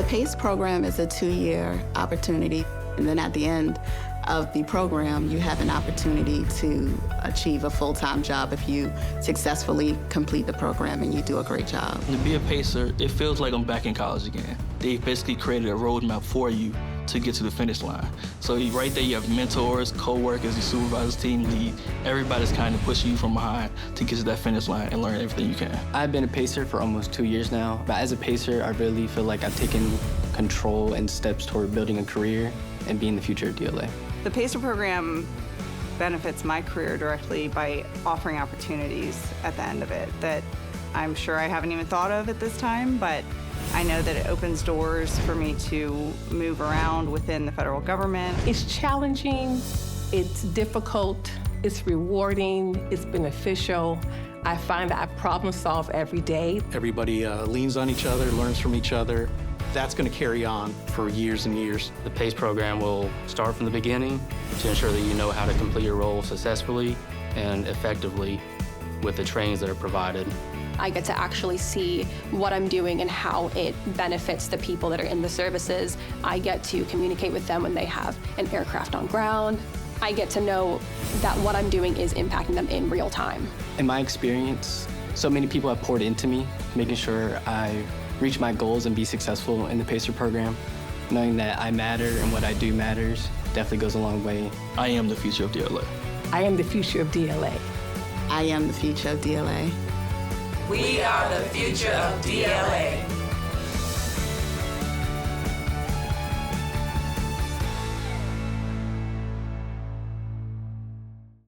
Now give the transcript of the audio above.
the PaCE program is a 2-year opportunity, and then at the end of the program, you have an opportunity to achieve a full-time job if you successfully complete the program and you do a great job. To be a PaCER, it feels like I'm back in college again. They basically created a roadmap for you to get to the finish line. So right there, you have mentors, co-workers, your supervisors, team lead. Everybody's kind of pushing you from behind to get to that finish line and learn everything you can. I've been a PaCER for almost 2 years now, but as a PaCER, I really feel like I've taken control and steps toward building a career and being the future of DLA. The PaCER program benefits my career directly by offering opportunities at the end of it that I'm sure I haven't even thought of at this time, but I know that it opens doors for me to move around within the federal government. It's challenging, it's difficult, it's rewarding, it's beneficial. I find that I problem solve every day. Everybody leans on each other, learns from each other. That's going to carry on for years and years. The PaCE program will start from the beginning to ensure that you know how to complete your role successfully and effectively with the trainings that are provided. I get to actually see what I'm doing and how it benefits the people that are in the services. I get to communicate with them when they have an aircraft on ground. I get to know that what I'm doing is impacting them in real time. In my experience, so many people have poured into me, making sure I reach my goals and be successful in the PaCER program. Knowing that I matter and what I do matters definitely goes a long way. I am the future of DLA. I am the future of DLA. I am the future of DLA. We are the future of DLA.